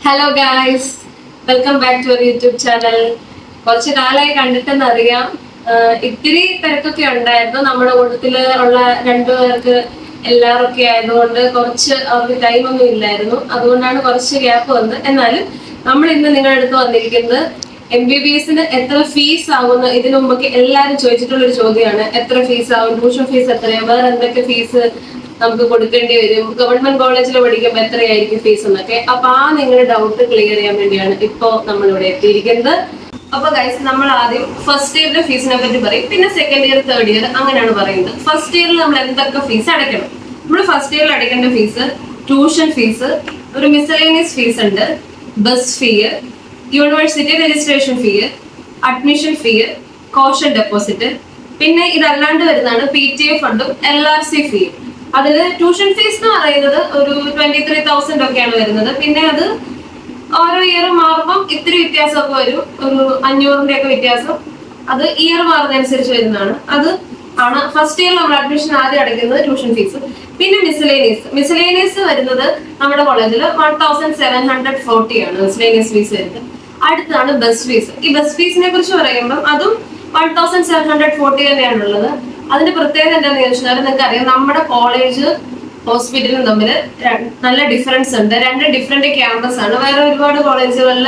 Hello guys, welcome back to our YouTube channel. കുറച്ച് കാലമായി കണ്ടിട്ടെന്ന് അറിയാം. ഇത്തിരി തിരക്കൊക്കെ ഉണ്ടായിരുന്നു. നമ്മുടെ കൂട്ടത്തില് ഉള്ള രണ്ടുപേർക്ക് എല്ലാവരൊക്കെ ആയതുകൊണ്ട് കുറച്ച് അവർക്ക് ടൈമൊന്നും ഇല്ലായിരുന്നു. അതുകൊണ്ടാണ് കുറച്ച് ഗ്യാപ്പ് വന്നത്. എന്നാലും നമ്മൾ ഇന്ന് നിങ്ങളുടെ അടുത്ത് വന്നിരിക്കുന്നത് MBBS എത്ര ഫീസ് ആവുന്നു. ഇതിനു മുമ്പൊക്കെ എല്ലാവരും ചോദിച്ചിട്ടുള്ള ഒരു ചോദ്യമാണ്, എത്ര ഫീസ് ആവും, ട്യൂഷൻ ഫീസ് എത്രയാണ്, വേറെ എന്തൊക്കെ ഫീസ് നമുക്ക് കൊടുക്കേണ്ടി വരും, ഗവൺമെന്റ് കോളേജിൽ പഠിക്കുമ്പോൾ എത്രയായിരിക്കും ഫീസ് എന്നൊക്കെ. അപ്പൊ നിങ്ങളുടെ ഡൗട്ട് ക്ലിയർ ചെയ്യാൻ വേണ്ടിയാണ് ഇപ്പോ നമ്മൾ ഇവിടെ എത്തിയിരിക്കുന്നത്. അപ്പൊ ഗൈസ്, നമ്മൾ ആദ്യം ഫസ്റ്റ് ഇയറിന്റെ ഫീസിനെ പറ്റി പറയും, പിന്നെ സെക്കൻഡ് ഇയർ, തേർഡ് ഇയർ അങ്ങനെയാണ് പറയുന്നത്. ഫസ്റ്റ് ഇയറിൽ നമ്മൾ എന്തൊക്കെ ഫീസ് അടയ്ക്കണം? നമ്മൾ ഫസ്റ്റ് ഇയറിൽ അടയ്ക്കേണ്ട ഫീസ് ട്യൂഷൻ ഫീസ്, ഒരു മിസലേനിയസ് ഫീസ് ഉണ്ട്, ബസ് ഫീ, യൂണിവേഴ്സിറ്റി രജിസ്ട്രേഷൻ ഫീ, അഡ്മിഷൻ ഫീ, കോഷൻ ഡെപ്പോസിറ്റ്, പിന്നെ ഇതല്ലാണ്ട് വരുന്നതാണ് PTA ഫണ്ടും LRC ഫീ. അതിൽ ട്യൂഷൻ ഫീസ് എന്ന് പറയുന്നത് ഒരു 23,000 ഒക്കെയാണ് വരുന്നത്. പിന്നെ അത് ഓരോ ഇയർ മാറുമ്പം ഇത്തിരി വ്യത്യാസമൊക്കെ വരും, ഒരു 500 ഒക്കെ വ്യത്യാസം. അത് ഇയർ മാറുന്നതനുസരിച്ച് വരുന്നതാണ്. അത് ആണ് ഫസ്റ്റ് ഇയർ നമ്മൾ അഡ്മിഷൻ ആദ്യം അടയ്ക്കുന്നത് ട്യൂഷൻ ഫീസ്. പിന്നെ മിസലേനിയസ് വരുന്നത് നമ്മുടെ കോളേജിൽ 1,740 ആണ് മിസലേനിയസ് ഫീസ് വരുന്നത്. അടുത്താണ് ബസ് ഫീസ്. ഈ ബസ് ഫീസിനെ കുറിച്ച് പറയുമ്പോൾ അതും 1,740 തന്നെയാണുള്ളത്. അതിന്റെ പ്രത്യേകത എന്താണെന്ന് ചോദിച്ചാൽ, നിങ്ങൾക്ക് അറിയാം, നമ്മുടെ കോളേജ് ഹോസ്പിറ്റലും തമ്മിൽ നല്ല ഡിഫറൻസ് ഉണ്ട്. രണ്ട് ഡിഫറെന്റ് ക്യാമ്പസ് ആണ്. വേറെ ഒരുപാട് കോളേജുകളിൽ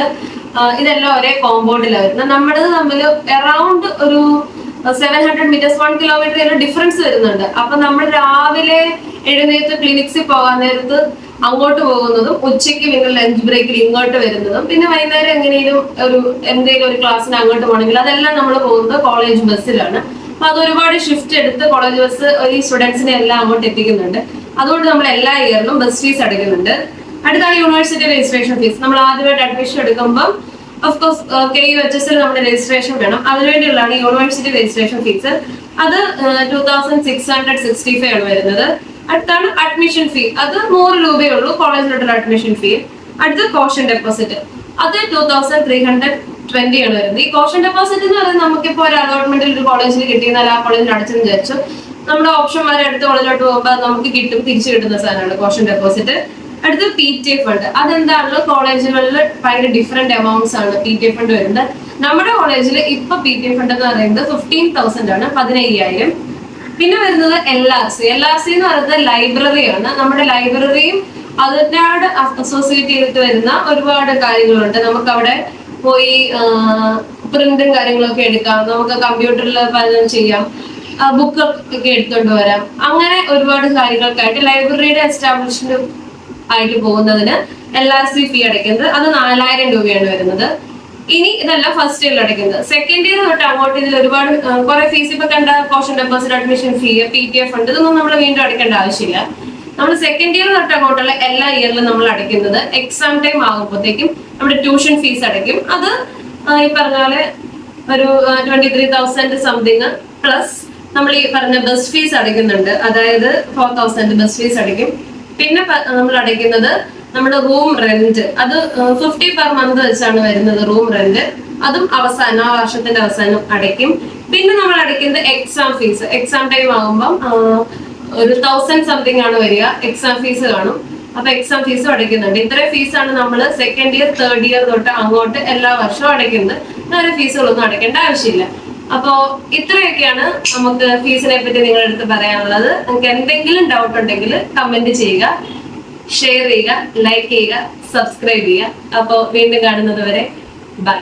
ഇതെല്ലാം ഒരേ കോമ്പൗണ്ടിലാണ് വരുന്നത്. നമ്മുടെ തമ്മിൽ അറൌണ്ട് ഒരു 700 മീറ്റേഴ്സ്, 1 കിലോമീറ്റർ ഡിഫറൻസ് വരുന്നുണ്ട്. അപ്പൊ നമ്മൾ രാവിലെ എഴുന്നേറ്റ് ക്ലിനിക്സിൽ പോകാൻ നേരത്ത് അങ്ങോട്ട് പോകുന്നതും, ഉച്ചയ്ക്ക് നിങ്ങൾ ലഞ്ച് ബ്രേക്കിൽ ഇങ്ങോട്ട് വരുന്നതും, പിന്നെ വൈകുന്നേരം എങ്ങനെയും എന്തെങ്കിലും ഒരു ക്ലാസ്സിന് അങ്ങോട്ട് പോകണമെങ്കിൽ അതെല്ലാം നമ്മൾ പോകുന്നത് കോളേജ് ബസ്സിലാണ്. അപ്പൊ അത് ഒരുപാട് ഷിഫ്റ്റ് എടുത്ത് കോളേജ് ബസ് ഈ സ്റ്റുഡൻസിനെ എല്ലാം അങ്ങോട്ട് എത്തിക്കുന്നുണ്ട്. അതുകൊണ്ട് നമ്മൾ എല്ലാ ഇയറിലും ബസ് ഫീസ് അടയ്ക്കുന്നുണ്ട്. അടുത്താണ് യൂണിവേഴ്സിറ്റി രജിസ്ട്രേഷൻ ഫീസ്. നമ്മൾ ആദ്യമായിട്ട് അഡ്മിഷൻ എടുക്കുമ്പോൾ ഓഫ്കോഴ്സ് KUHS നമ്മുടെ രജിസ്ട്രേഷൻ വേണം. അതിനുവേണ്ടിയുള്ളതാണ് യൂണിവേഴ്സിറ്റി രജിസ്ട്രേഷൻ ഫീസ്. അത് 2,665 ആണ് വരുന്നത്. അടുത്താണ് അഡ്മിഷൻ ഫീ. അത് 100 രൂപയേ ഉള്ളൂ കോളേജിലോട്ടുള്ള അഡ്മിഷൻ ഫീ. അടുത്ത് കോഷൻ ഡെപ്പോസിറ്റ്, അത് 2,320 ആണ് വരുന്നത്. ഈ കോഷൻ ഡെപ്പോസിറ്റ് എന്ന് പറയുന്നത് നമുക്കിപ്പോൾ ഒരു അലോട്ട്മെന്റിൽ ഒരു കോളേജിൽ കിട്ടിയെന്നാൽ ആ കോളേജിൽ അടച്ചെന്ന് വിചാരിച്ചു നമ്മുടെ ഓപ്ഷന്മാരെ അടുത്ത കോളേജിലോട്ട് പോകുമ്പോൾ നമുക്ക് കിട്ടും, തിരിച്ചു കിട്ടുന്ന സാധനമാണ് കോഷൻ ഡെപ്പോസിറ്റ്. അടുത്ത് PTA ഫണ്ട്. അതെന്താണല്ലോ കോളേജുകളിൽ ഭയങ്കര ഡിഫറെന്റ് എമൗണ്ട്സ് ആണ് PTA ഫണ്ട് വരുന്നത്. നമ്മുടെ കോളേജിൽ ഇപ്പൊ PTA ഫണ്ട് എന്ന് പറയുന്നത് 15,000 ആണ്, 15,000. പിന്നെ വരുന്നത് LRC എന്ന് പറയുന്നത് ലൈബ്രറിയാണ്. നമ്മുടെ ലൈബ്രറിയും അതിനോട് അസോസിയേറ്റ് ചെയ്തിട്ട് വരുന്ന ഒരുപാട് കാര്യങ്ങളുണ്ട്. നമുക്ക് അവിടെ പോയി പ്രിന്റും കാര്യങ്ങളൊക്കെ എടുക്കാം, നമുക്ക് കമ്പ്യൂട്ടറിൽ പലതും ചെയ്യാം, ബുക്ക് ഒക്കെ എടുത്തുകൊണ്ട് വരാം. അങ്ങനെ ഒരുപാട് കാര്യങ്ങൾക്കായിട്ട് ലൈബ്രറിയുടെ എസ്റ്റാബ്ലിഷ്മെന്റ് ആയിട്ട് പോകുന്നതിന് LRC ഫീ അടയ്ക്കുന്നത് അത് 4,000 രൂപയാണ് വരുന്നത്. ഇനി ഇതല്ല ഫസ്റ്റ് ഇയറിൽ അടയ്ക്കുന്നത്. സെക്കൻഡ് ഇയർ തൊട്ട് അങ്ങോട്ട് ഇതിൽ ഒരുപാട് കുറെ ഫീസ് ഇപ്പൊ കണ്ട, caution deposit, admission fee, PTA fund, ഇതൊന്നും നമ്മൾ വീണ്ടും അടയ്ക്കേണ്ട ആവശ്യമില്ല. നമ്മൾ സെക്കൻഡ് ഇയർ തൊട്ട് അങ്ങോട്ടുള്ള എല്ലാ ഇയറിലും നമ്മൾ അടയ്ക്കുന്നത് എക്സാം ടൈം ആകുമ്പോഴത്തേക്കും നമ്മുടെ ട്യൂഷൻ ഫീസ് അടയ്ക്കും. അത് ഈ പറഞ്ഞ പോലെ ഒരു 23,000 സംതിങ് പ്ലസ് നമ്മൾ ഈ പറഞ്ഞ ബസ് ഫീസ് അടയ്ക്കുന്നുണ്ട്. അതായത് 4,000 ബസ് ഫീസ് അടയ്ക്കും. പിന്നെ നമ്മൾ അടയ്ക്കുന്നത് നമ്മുടെ റൂം റെന്റ്, അത് 50 പെർ മന്ത് വെച്ചാണ് വരുന്നത് റൂം റെന്റ്. അതും അവസാനം, ആ വർഷത്തിന്റെ അവസാനം അടയ്ക്കും. പിന്നെ നമ്മൾ അടയ്ക്കുന്നത് എക്സാം ഫീസ്. എക്സാം ടൈം ആകുമ്പം ഒരു 1,000 സംതിങ് ആണ് വരിക, എക്സാം ഫീസ് കാണും. അപ്പൊ എക്സാം ഫീസും അടയ്ക്കുന്നുണ്ട്. ഇത്രയും ഫീസാണ് നമ്മൾ സെക്കൻഡ് ഇയർ, തേർഡ് ഇയർ തൊട്ട് അങ്ങോട്ട് എല്ലാ വർഷവും അടയ്ക്കുന്നത്. വേറെ ഫീസുകളൊന്നും അടയ്ക്കേണ്ട ആവശ്യമില്ല. അപ്പോ ഇത്രയൊക്കെയാണ് നമുക്ക് ഫീസിനെ പറ്റി നിങ്ങളുടെ അടുത്ത് പറയാനുള്ളത്. നിങ്ങൾക്ക് എന്തെങ്കിലും ഡൗട്ട് ഉണ്ടെങ്കിൽ കമന്റ് ചെയ്യുക, ഷെയർ ചെയ്യുക, ലൈക്ക് ചെയ്യുക, സബ്സ്ക്രൈബ് ചെയ്യുക. അപ്പോൾ വീണ്ടും കാണുന്നത് വരെ ബൈ.